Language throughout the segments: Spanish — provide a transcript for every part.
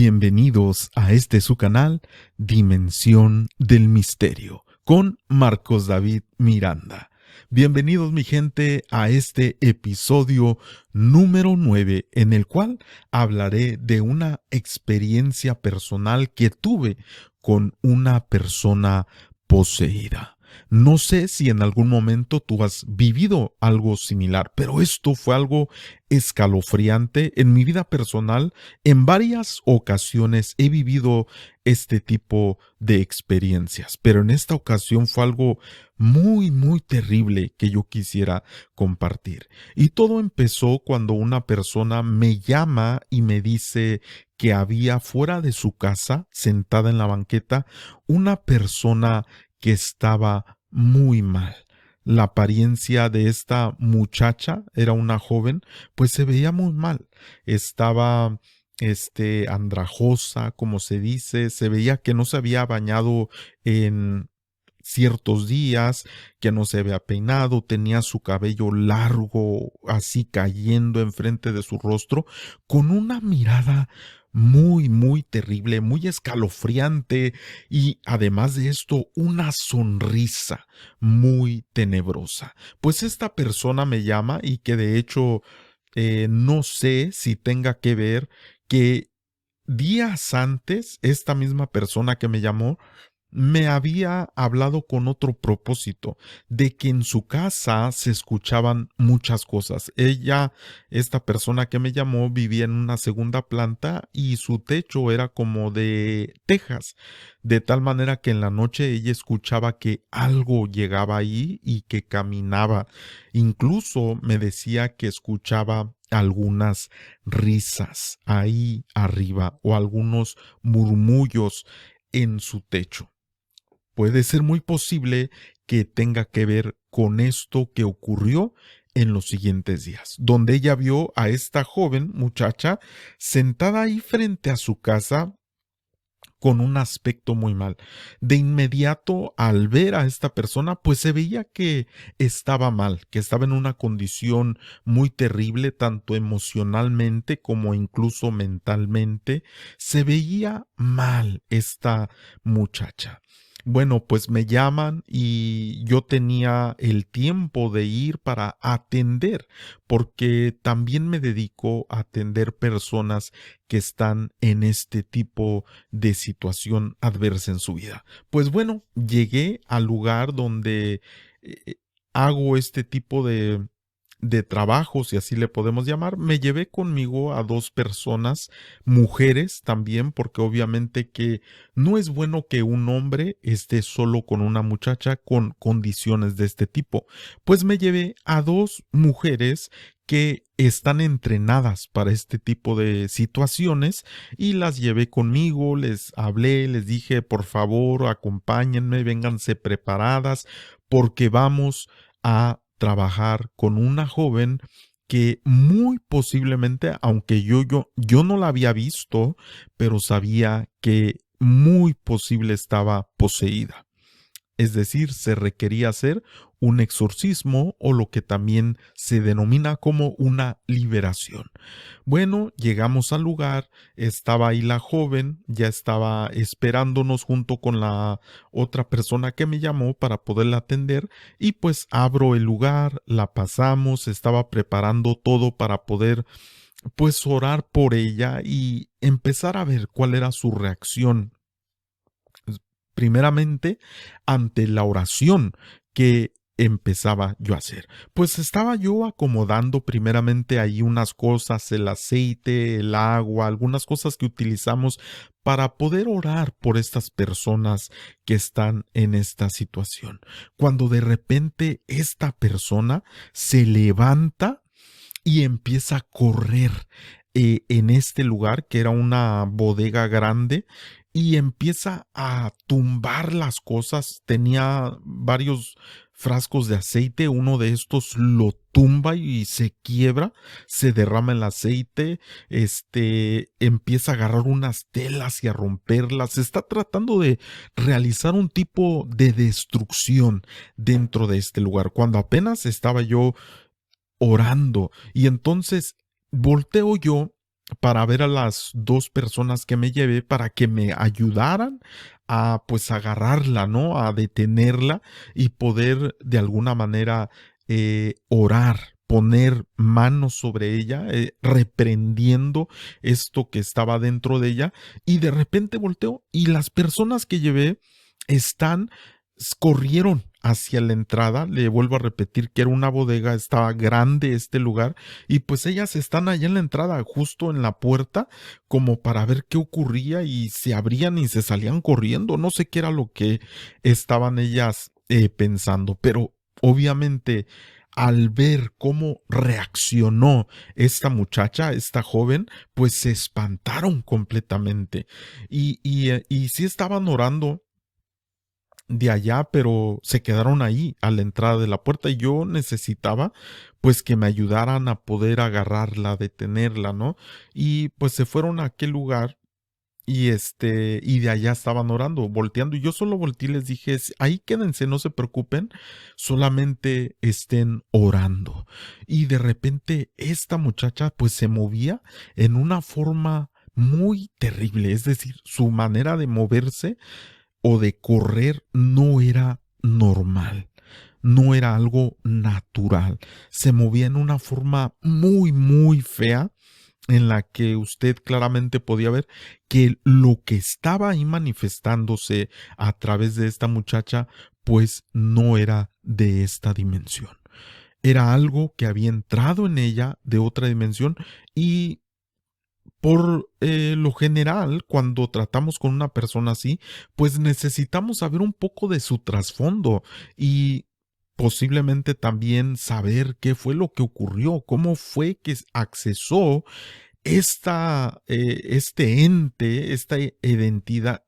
Bienvenidos a su canal, Dimensión del Misterio, con Marcos David Miranda. Bienvenidos mi gente a este episodio número 9, en el cual hablaré de una experiencia personal que tuve con una persona poseída. No sé si en algún momento tú has vivido algo similar, pero esto fue algo escalofriante en mi vida personal. En varias ocasiones he vivido este tipo de experiencias, pero en esta ocasión fue algo muy terrible que yo quisiera compartir. Y todo empezó cuando una persona me llama y me dice que había fuera de su casa, sentada en la banqueta, una persona que estaba muy mal. La apariencia de esta muchacha, era una joven, pues se veía muy mal. Estaba andrajosa, como se dice, se veía que no se había bañado en ciertos días, que no se había peinado, tenía su cabello largo, así cayendo enfrente de su rostro, con una mirada muy terrible, muy escalofriante y además de esto, una sonrisa muy tenebrosa. Pues esta persona me llama y que de hecho no sé si tenga que ver que días antes esta misma persona que me llamó me había hablado con otro propósito, de que en su casa se escuchaban muchas cosas. Esta persona que me llamó, vivía en una segunda planta y su techo era como de tejas, de tal manera que en la noche ella escuchaba que algo llegaba ahí y que caminaba. Incluso me decía que escuchaba algunas risas ahí arriba o algunos murmullos en su techo. Puede ser muy posible que tenga que ver con esto que ocurrió en los siguientes días, donde ella vio a esta joven muchacha sentada ahí frente a su casa con un aspecto muy mal. De inmediato, al ver a esta persona, pues se veía que estaba mal, que estaba en una condición muy terrible, tanto emocionalmente como incluso mentalmente. Se veía mal esta muchacha. Bueno, pues me llaman y yo tenía el tiempo de ir para atender, porque también me dedico a atender personas que están en este tipo de situación adversa en su vida. Pues bueno, llegué al lugar donde eh, hago este tipo de trabajo, si así le podemos llamar. Me llevé conmigo a dos personas, mujeres también, porque obviamente que no es bueno que un hombre esté solo con una muchacha con condiciones de este tipo. Pues me llevé a dos mujeres que están entrenadas para este tipo de situaciones y las llevé conmigo, les hablé, les dije, por favor, acompáñenme, vénganse preparadas porque vamos a trabajar con una joven que muy posiblemente, aunque yo no la había visto, pero sabía que muy posible estaba poseída. Es decir, se requería hacer un exorcismo o lo que también se denomina como una liberación. Bueno, llegamos al lugar, estaba ahí la joven, ya estaba esperándonos junto con la otra persona que me llamó para poderla atender y pues abro el lugar, la pasamos, estaba preparando todo para poder pues orar por ella y empezar a ver cuál era su reacción primeramente ante la oración que empezaba yo a hacer. Pues estaba yo acomodando primeramente ahí unas cosas, el aceite, el agua, algunas cosas que utilizamos para poder orar por estas personas que están en esta situación. Cuando de repente esta persona se levanta y empieza a correr en este lugar que era una bodega grande y empieza a tumbar las cosas. Tenía varios frascos de aceite, uno de estos lo tumba y se quiebra, se derrama el aceite, empieza a agarrar unas telas y a romperlas, está tratando de realizar un tipo de destrucción dentro de este lugar, cuando apenas estaba yo orando y entonces volteo yo para ver a las dos personas que me llevé para que me ayudaran a pues agarrarla, ¿no? A detenerla y poder de alguna manera orar, poner manos sobre ella, reprendiendo esto que estaba dentro de ella, y de repente volteo y las personas que llevé están corrieron hacia la entrada. Le vuelvo a repetir que era una bodega, estaba grande este lugar, y pues ellas están allá en la entrada, justo en la puerta, como para ver qué ocurría, y se abrían y se salían corriendo. No sé qué era lo que estaban ellas pensando, pero obviamente al ver cómo reaccionó esta muchacha, esta joven, pues se espantaron completamente. Y sí estaban orando de allá, pero se quedaron ahí a la entrada de la puerta, y yo necesitaba pues que me ayudaran a poder agarrarla, detenerla, ¿no? Y pues se fueron a aquel lugar, y de allá estaban orando, volteando, y yo solo volteé y les dije: ahí quédense, no se preocupen, solamente estén orando". Y de repente esta muchacha pues se movía en una forma muy terrible, es decir, su manera de moverse o de correr no era normal, no era algo natural. Se movía en una forma muy, muy fea, en la que usted claramente podía ver que lo que estaba ahí manifestándose a través de esta muchacha, pues no era de esta dimensión. Era algo que había entrado en ella de otra dimensión, y por lo general, cuando tratamos con una persona así, pues necesitamos saber un poco de su trasfondo, y posiblemente también saber qué fue lo que ocurrió, cómo fue que accesó este ente, esta identidad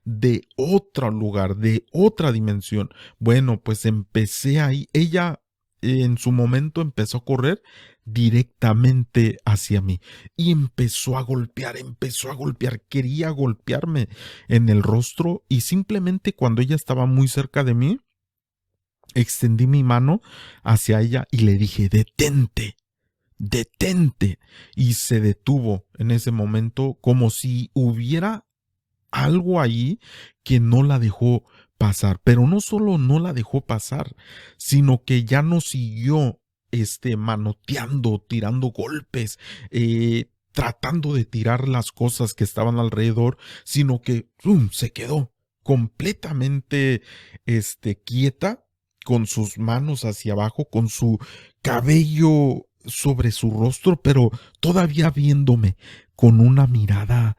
de otro lugar, de otra dimensión. Bueno, pues empecé ahí. Ella en su momento empezó a correr directamente hacia mí y empezó a golpear, quería golpearme en el rostro, y simplemente cuando ella estaba muy cerca de mí, extendí mi mano hacia ella y le dije: detente, detente. Y se detuvo en ese momento, como si hubiera algo ahí que no la dejó pasar. Pero no solo no la dejó pasar, sino que ya no siguió manoteando, tirando golpes, tratando de tirar las cosas que estaban alrededor, sino que ¡pum!, se quedó completamente quieta, con sus manos hacia abajo, con su cabello sobre su rostro, pero todavía viéndome con una mirada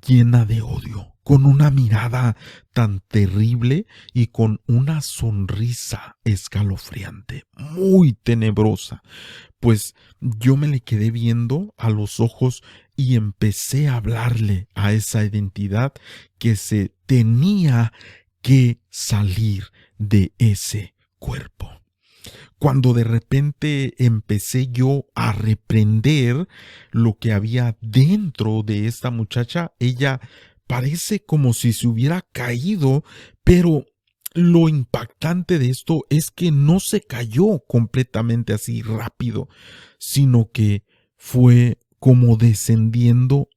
llena de odio, con una mirada tan terrible y con una sonrisa escalofriante, muy tenebrosa. Pues yo me le quedé viendo a los ojos y empecé a hablarle a esa identidad que se tenía que salir de ese cuerpo. Cuando de repente empecé yo a reprender lo que había dentro de esta muchacha, ella parece como si se hubiera caído, pero lo impactante de esto es que no se cayó completamente así rápido, sino que fue como descendiendo,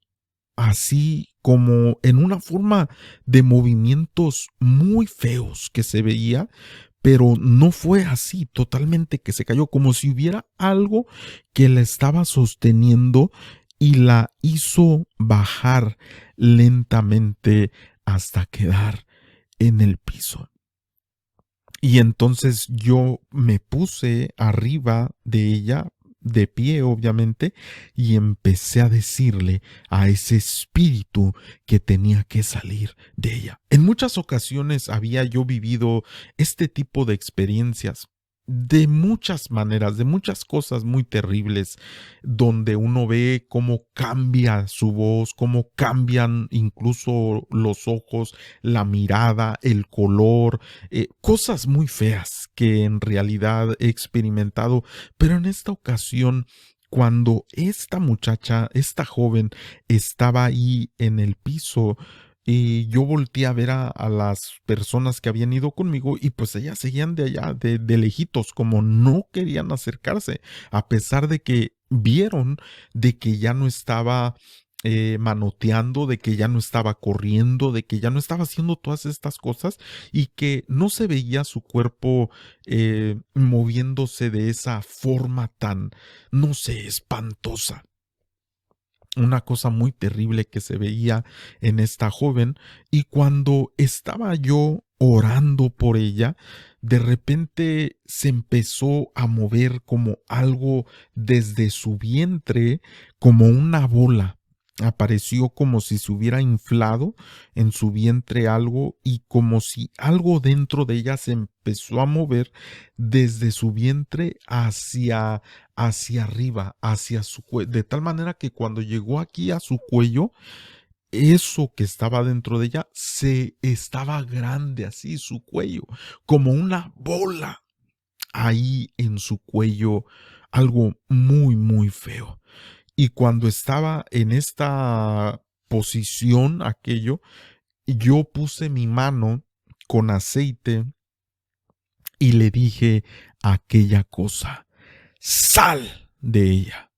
así como en una forma de movimientos muy feos que se veía, pero no fue así totalmente que se cayó, como si hubiera algo que la estaba sosteniendo y la hizo bajar lentamente hasta quedar en el piso. Y entonces yo me puse arriba de ella, de pie obviamente, y empecé a decirle a ese espíritu que tenía que salir de ella. En muchas ocasiones había yo vivido este tipo de experiencias, de muchas maneras, de muchas cosas muy terribles, donde uno ve cómo cambia su voz, cómo cambian incluso los ojos, la mirada, el color, cosas muy feas que en realidad he experimentado. Pero en esta ocasión, cuando esta muchacha, esta joven, estaba ahí en el piso, y yo volteé a ver a las personas que habían ido conmigo, y pues ellas seguían de allá, de lejitos, como no querían acercarse, a pesar de que vieron de que ya no estaba manoteando, de que ya no estaba corriendo, de que ya no estaba haciendo todas estas cosas y que no se veía su cuerpo moviéndose de esa forma tan, no sé, espantosa. Una cosa muy terrible que se veía en esta joven, y cuando estaba yo orando por ella, de repente se empezó a mover como algo desde su vientre, como una bola. Apareció como si se hubiera inflado en su vientre algo, y como si algo dentro de ella se empezó a mover desde su vientre hacia arriba, hacia su cuello, de tal manera que cuando llegó aquí a su cuello, eso que estaba dentro de ella se estaba grande así, su cuello, como una bola ahí en su cuello, algo muy, muy feo. Y cuando estaba en esta posición, aquello, yo puse mi mano con aceite y le dije a aquella cosa: sal de ella.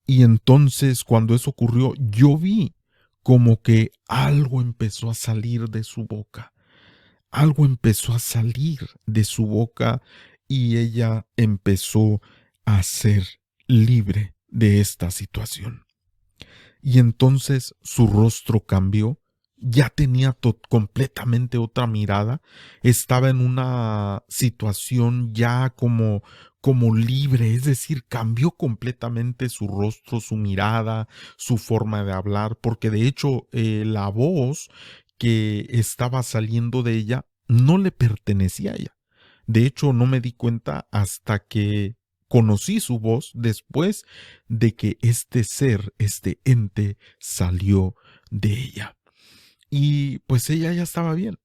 Y entonces cuando eso ocurrió, yo vi como que algo empezó a salir de su boca. Algo empezó a salir de su boca y ella empezó a ser libre de esta situación. Y entonces su rostro cambió, ya tenía completamente otra mirada, estaba en una situación ya como libre, es decir, cambió completamente su rostro, su mirada, su forma de hablar, porque de hecho la voz que estaba saliendo de ella no le pertenecía a ella. De hecho, no me di cuenta hasta que conocí su voz después de que este ser, este ente, salió de ella. Y pues ella ya estaba bien.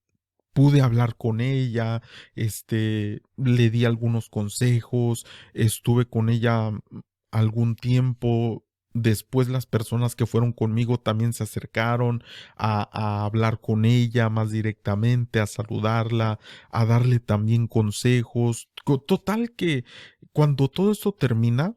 Pude hablar con ella, le di algunos consejos, estuve con ella algún tiempo. Después las personas que fueron conmigo también se acercaron a hablar con ella más directamente, a saludarla, a darle también consejos. Total que cuando todo esto termina,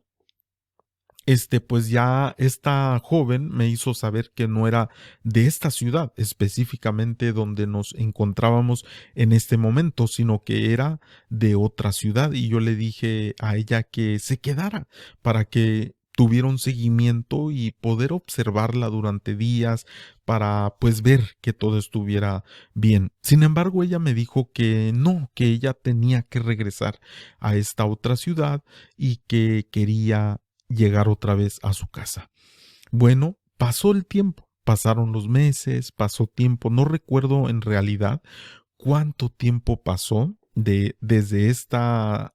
pues ya esta joven me hizo saber que no era de esta ciudad específicamente donde nos encontrábamos en este momento, sino que era de otra ciudad, y yo le dije a ella que se quedara para que tuviera un seguimiento y poder observarla durante días para pues ver que todo estuviera bien. Sin embargo, ella me dijo que no, que ella tenía que regresar a esta otra ciudad y que quería llegar otra vez a su casa. Bueno, pasó el tiempo, pasaron los meses, pasó tiempo, no recuerdo en realidad cuánto tiempo pasó desde esta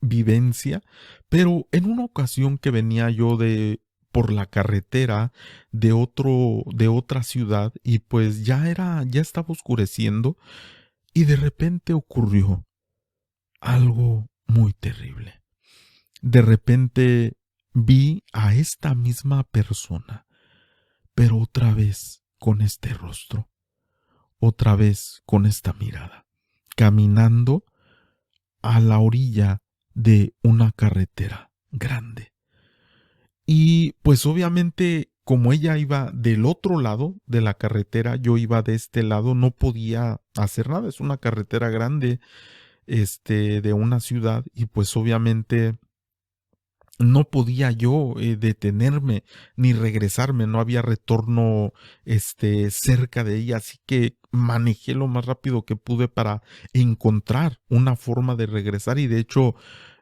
vivencia, pero en una ocasión que venía yo por la carretera de otra ciudad, y pues ya estaba oscureciendo, y de repente ocurrió algo muy terrible. De repente vi a esta misma persona, pero otra vez con este rostro, otra vez con esta mirada, caminando a la orilla de una carretera grande. Y pues obviamente, como ella iba del otro lado de la carretera, yo iba de este lado, no podía hacer nada. Es una carretera grande, de una ciudad, y pues obviamente no podía yo detenerme ni regresarme, no había retorno cerca de ella, así que manejé lo más rápido que pude para encontrar una forma de regresar. Y de hecho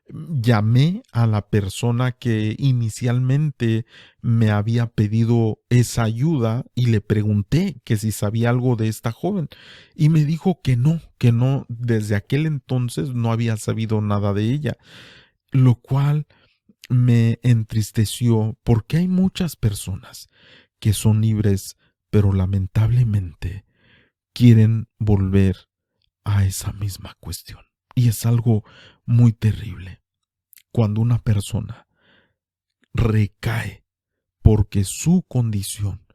llamé a la persona que inicialmente me había pedido esa ayuda y le pregunté que si sabía algo de esta joven, y me dijo que no, desde aquel entonces no había sabido nada de ella, lo cual me entristeció, porque hay muchas personas que son libres, pero lamentablemente quieren volver a esa misma cuestión. Y es algo muy terrible cuando una persona recae porque su condición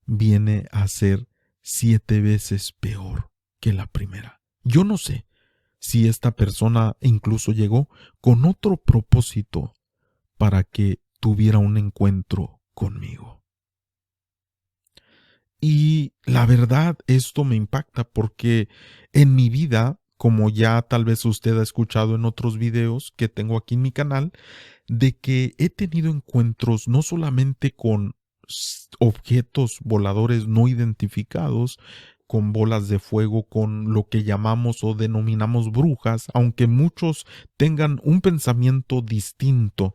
viene a ser 7 veces peor que la primera. Yo no sé si esta persona incluso llegó con otro propósito para que tuviera un encuentro conmigo. Y la verdad, esto me impacta porque en mi vida, como ya tal vez usted ha escuchado en otros videos que tengo aquí en mi canal, de que he tenido encuentros no solamente con objetos voladores no identificados, con bolas de fuego, con lo que llamamos o denominamos brujas, aunque muchos tengan un pensamiento distinto,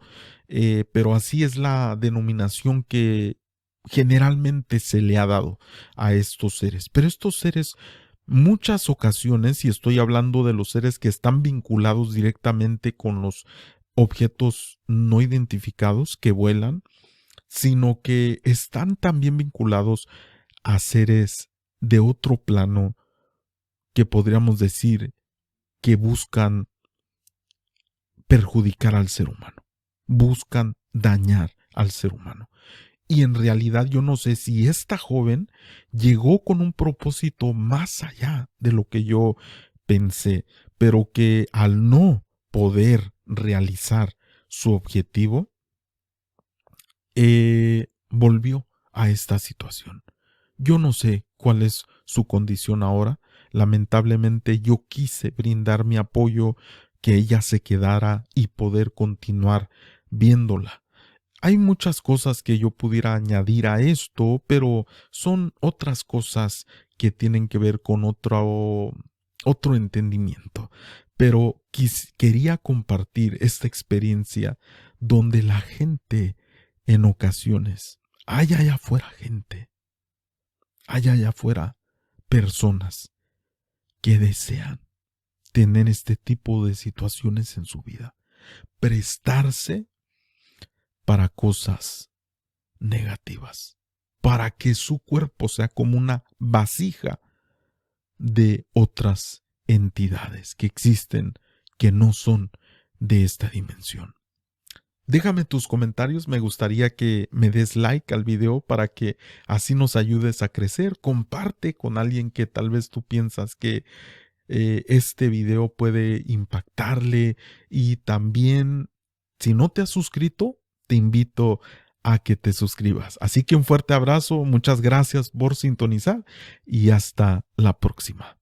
pero así es la denominación que generalmente se le ha dado a estos seres. Pero estos seres, muchas ocasiones, y estoy hablando de los seres que están vinculados directamente con los objetos no identificados que vuelan, sino que están también vinculados a seres de otro plano que podríamos decir que buscan perjudicar al ser humano, buscan dañar al ser humano. Y en realidad yo no sé si esta joven llegó con un propósito más allá de lo que yo pensé, pero que al no poder realizar su objetivo, volvió a esta situación. Yo no sé cuál es su condición ahora. Lamentablemente yo quise brindar mi apoyo, que ella se quedara y poder continuar viéndola. Hay muchas cosas que yo pudiera añadir a esto, pero son otras cosas que tienen que ver con otro entendimiento. Pero quería compartir esta experiencia donde la gente en ocasiones, hay allá afuera gente, hay allá afuera personas que desean tener este tipo de situaciones en su vida, prestarse para cosas negativas, para que su cuerpo sea como una vasija de otras entidades que existen, que no son de esta dimensión. Déjame tus comentarios, me gustaría que me des like al video para que así nos ayudes a crecer. Comparte con alguien que tal vez tú piensas que este video puede impactarle, y también, si no te has suscrito, te invito a que te suscribas. Así que un fuerte abrazo, muchas gracias por sintonizar y hasta la próxima.